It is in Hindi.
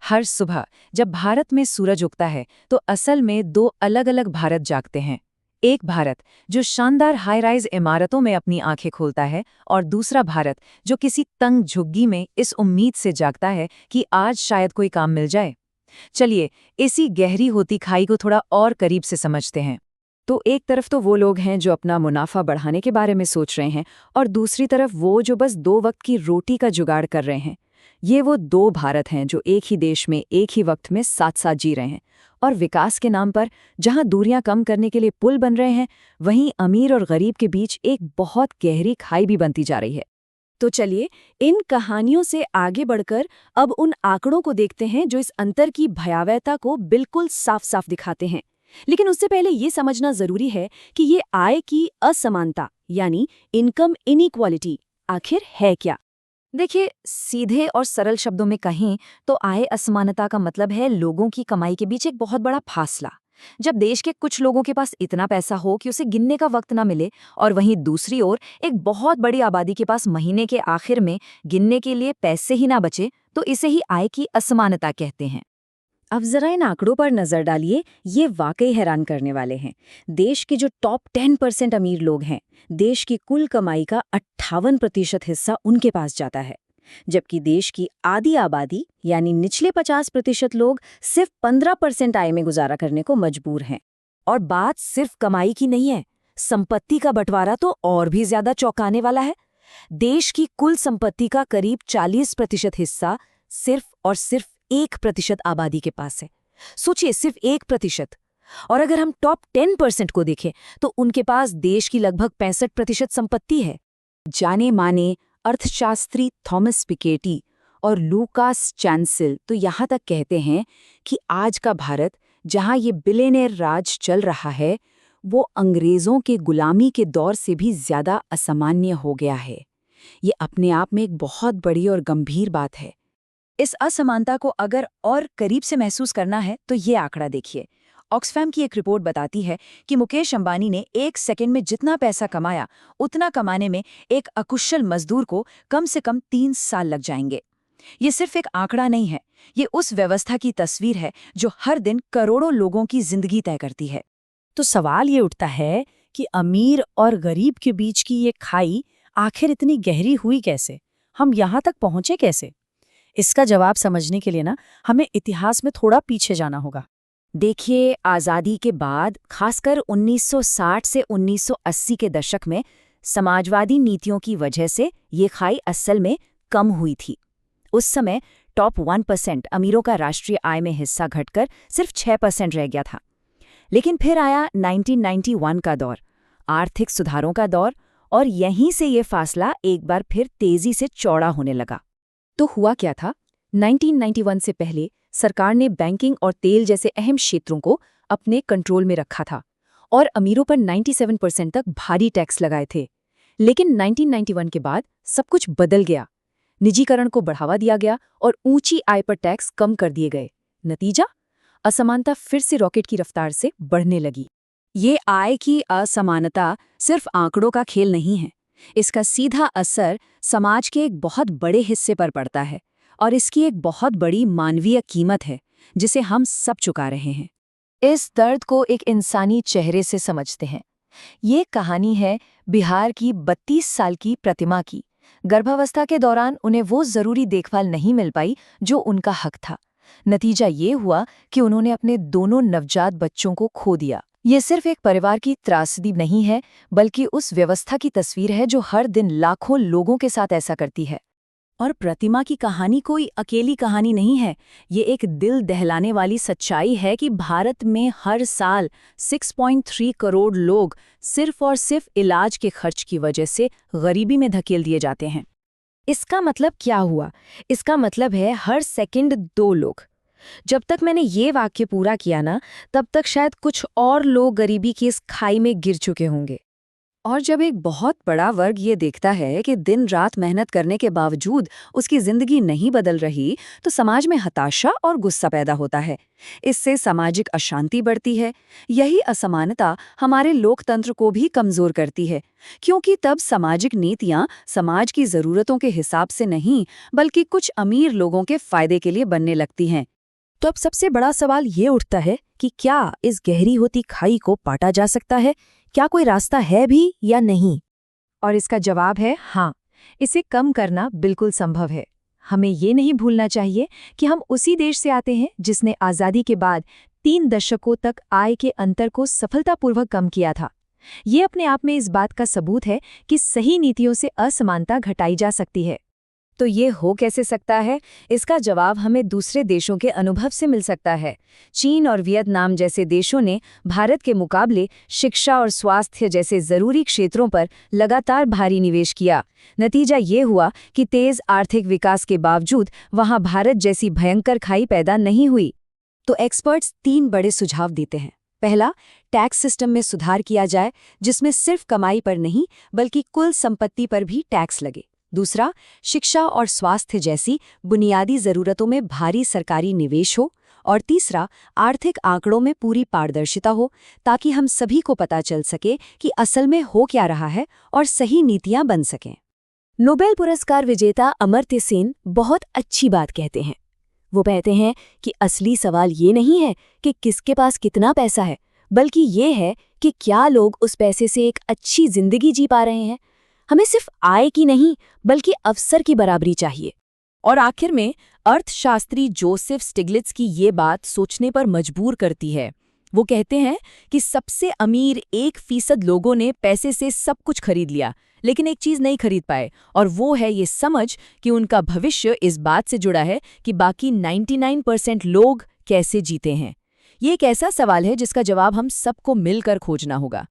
हर सुबह जब भारत में सूरज उगता है तो असल में दो अलग-अलग भारत जागते हैं। एक भारत जो शानदार हाई राइज इमारतों में अपनी आंखें खोलता है और दूसरा भारत जो किसी तंग झुग्गी में इस उम्मीद से जागता है कि आज शायद कोई काम मिल जाए। चलिए, इसी गहरी होती खाई को थोड़ा और करीब से समझते हैं। तो एक तरफ तो वो लोग हैं जो अपना मुनाफा बढ़ाने के बारे में सोच रहे हैं और दूसरी तरफ वो जो बस 2 वक्त की रोटी का जुगाड़ कर रहे हैं। ये वो 2 भारत हैं जो एक ही देश में एक ही वक्त में साथ साथ जी रहे हैं। और विकास के नाम पर जहां दूरियां कम करने के लिए पुल बन रहे हैं, वहीं अमीर और गरीब के बीच एक बहुत गहरी खाई भी बनती जा रही है। तो चलिए, इन कहानियों से आगे बढ़कर अब उन आंकड़ों को देखते हैं जो इस अंतर की भयावहता को बिल्कुल साफ साफ दिखाते हैं। लेकिन उससे पहले ये समझना जरूरी है कि ये आय की असमानता यानी इनकम इनइक्वालिटी आखिर है क्या। देखिए, सीधे और सरल शब्दों में कहें तो आय असमानता का मतलब है लोगों की कमाई के बीच एक बहुत बड़ा फासला। जब देश के कुछ लोगों के पास इतना पैसा हो कि उसे गिनने का वक्त ना मिले और वहीं दूसरी ओर एक बहुत बड़ी आबादी के पास महीने के आखिर में गिनने के लिए पैसे ही ना बचे, तो इसे ही आय की असमानता कहते हैं। अब जरा इन आंकड़ों पर नजर डालिए, ये वाकई हैरान करने वाले हैं। देश के जो टॉप 10% अमीर लोग हैं, देश की कुल कमाई का 58% हिस्सा उनके पास जाता है, जबकि देश की आधी आबादी यानी निचले 50% लोग सिर्फ 15% आय में गुजारा करने को मजबूर हैं। और बात सिर्फ कमाई की नहीं है, संपत्ति का बंटवारा तो और भी ज्यादा चौंकाने वाला है। देश की कुल संपत्ति का करीब 40% हिस्सा सिर्फ और सिर्फ 1% आबादी के पास है। सोचिए, सिर्फ 1%। और अगर हम टॉप 10% को देखें तो उनके पास देश की लगभग 65% संपत्ति है। जाने माने अर्थशास्त्री थॉमस पिकेटी और लूकास चैंसिल तो यहाँ तक कहते हैं कि आज का भारत, जहाँ ये बिलियनेयर राज चल रहा है, वो अंग्रेजों के गुलामी के दौर से भी ज्यादा असामान्य हो गया है। ये अपने आप में एक बहुत बड़ी और गंभीर बात है। इस असमानता को अगर और करीब से महसूस करना है तो ये आंकड़ा देखिए। ऑक्सफैम की एक रिपोर्ट बताती है कि मुकेश अंबानी ने 1 सेकंड में जितना पैसा कमाया, उतना कमाने में एक अकुशल मजदूर को कम से कम 3 साल लग जाएंगे। ये सिर्फ एक आंकड़ा नहीं है, ये उस व्यवस्था की तस्वीर है जो हर दिन करोड़ों लोगों की जिंदगी तय करती है। तो सवाल ये उठता है कि अमीर और गरीब के बीच की ये खाई आखिर इतनी गहरी हुई कैसे? हम यहाँ तक पहुँचे कैसे? इसका जवाब समझने के लिए हमें इतिहास में थोड़ा पीछे जाना होगा। देखिए, आज़ादी के बाद खासकर 1960 से 1980 के दशक में समाजवादी नीतियों की वजह से ये खाई असल में कम हुई थी। उस समय टॉप 1% अमीरों का राष्ट्रीय आय में हिस्सा घटकर सिर्फ 6% रह गया था। लेकिन फिर आया 1991 का दौर, आर्थिक सुधारों का दौर, और यहीं से ये फासला एक बार फिर तेजी से चौड़ा होने लगा। तो हुआ क्या था? 1991 से पहले सरकार ने बैंकिंग और तेल जैसे अहम क्षेत्रों को अपने कंट्रोल में रखा था और अमीरों पर 97% तक भारी टैक्स लगाए थे। लेकिन 1991 के बाद सब कुछ बदल गया। निजीकरण को बढ़ावा दिया गया और ऊंची आय पर टैक्स कम कर दिए गए। नतीजा? असमानता फिर से रॉकेट की रफ्तार से बढ़ने लगी। ये आय की असमानता सिर्फ आंकड़ों का खेल नहीं है। इसका सीधा असर समाज के एक बहुत बड़े हिस्से पर पड़ता है और इसकी एक बहुत बड़ी मानवीय कीमत है जिसे हम सब चुका रहे हैं। इस दर्द को एक इंसानी चेहरे से समझते हैं। ये कहानी है बिहार की 32 साल की प्रतिमा की। गर्भावस्था के दौरान उन्हें वो जरूरी देखभाल नहीं मिल पाई जो उनका हक था। नतीजा ये हुआ कि उन्होंने अपने दोनों नवजात बच्चों को खो दिया। ये सिर्फ एक परिवार की त्रासदी नहीं है, बल्कि उस व्यवस्था की तस्वीर है जो हर दिन लाखों लोगों के साथ ऐसा करती है। और प्रतिमा की कहानी कोई अकेली कहानी नहीं है। ये एक दिल दहलाने वाली सच्चाई है कि भारत में हर साल 6.3 करोड़ लोग सिर्फ और सिर्फ इलाज के खर्च की वजह से गरीबी में धकेल दिए जाते हैं। इसका मतलब क्या हुआ? इसका मतलब है हर सेकंड 2 लोग। जब तक मैंने ये वाक्य पूरा किया तब तक शायद कुछ और लोग गरीबी की इस खाई में गिर चुके होंगे। और जब एक बहुत बड़ा वर्ग ये देखता है कि दिन रात मेहनत करने के बावजूद उसकी जिंदगी नहीं बदल रही, तो समाज में हताशा और गुस्सा पैदा होता है। इससे सामाजिक अशांति बढ़ती है। यही असमानता हमारे लोकतंत्र को भी कमजोर करती है, क्योंकि तब सामाजिक नीतियां समाज की जरूरतों के हिसाब से नहीं, बल्कि कुछ अमीर लोगों के फायदे के लिए बनने लगती हैं। तो अब सबसे बड़ा सवाल ये उठता है कि क्या इस गहरी होती खाई को पाटा जा सकता है? क्या कोई रास्ता है भी या नहीं? और इसका जवाब है हाँ, इसे कम करना बिल्कुल संभव है। हमें ये नहीं भूलना चाहिए कि हम उसी देश से आते हैं जिसने आज़ादी के बाद 3 दशकों तक आय के अंतर को सफलतापूर्वक कम किया था। ये अपने आप में इस बात का सबूत है कि सही नीतियों से असमानता घटाई जा सकती है। तो ये हो कैसे सकता है? इसका जवाब हमें दूसरे देशों के अनुभव से मिल सकता है। चीन और वियतनाम जैसे देशों ने भारत के मुकाबले शिक्षा और स्वास्थ्य जैसे जरूरी क्षेत्रों पर लगातार भारी निवेश किया। नतीजा ये हुआ कि तेज आर्थिक विकास के बावजूद वहां भारत जैसी भयंकर खाई पैदा नहीं हुई। तो एक्सपर्ट्स 3 बड़े सुझाव देते हैं। पहला, टैक्स सिस्टम में सुधार किया जाए जिसमें सिर्फ कमाई पर नहीं बल्कि कुल संपत्ति पर भी टैक्स लगे। दूसरा, शिक्षा और स्वास्थ्य जैसी बुनियादी जरूरतों में भारी सरकारी निवेश हो। और तीसरा, आर्थिक आंकड़ों में पूरी पारदर्शिता हो ताकि हम सभी को पता चल सके कि असल में हो क्या रहा है और सही नीतियां बन सकें। नोबेल पुरस्कार विजेता अमर्त्य सेन बहुत अच्छी बात कहते हैं। वो कहते हैं कि असली सवाल ये नहीं है कि किसके पास कितना पैसा है, बल्कि ये है कि क्या लोग उस पैसे से एक अच्छी जिंदगी जी पा रहे हैं। हमें सिर्फ आय की नहीं बल्कि अवसर की बराबरी चाहिए। और आखिर में अर्थशास्त्री जोसेफ स्टिग्लिट्ज की ये बात सोचने पर मजबूर करती है। वो कहते हैं कि सबसे अमीर 1% लोगों ने पैसे से सब कुछ खरीद लिया, लेकिन एक चीज नहीं खरीद पाए, और वो है ये समझ कि उनका भविष्य इस बात से जुड़ा है कि बाकी 99% लोग कैसे जीते हैं। ये एक ऐसा सवाल है जिसका जवाब हम सबको मिलकर खोजना होगा।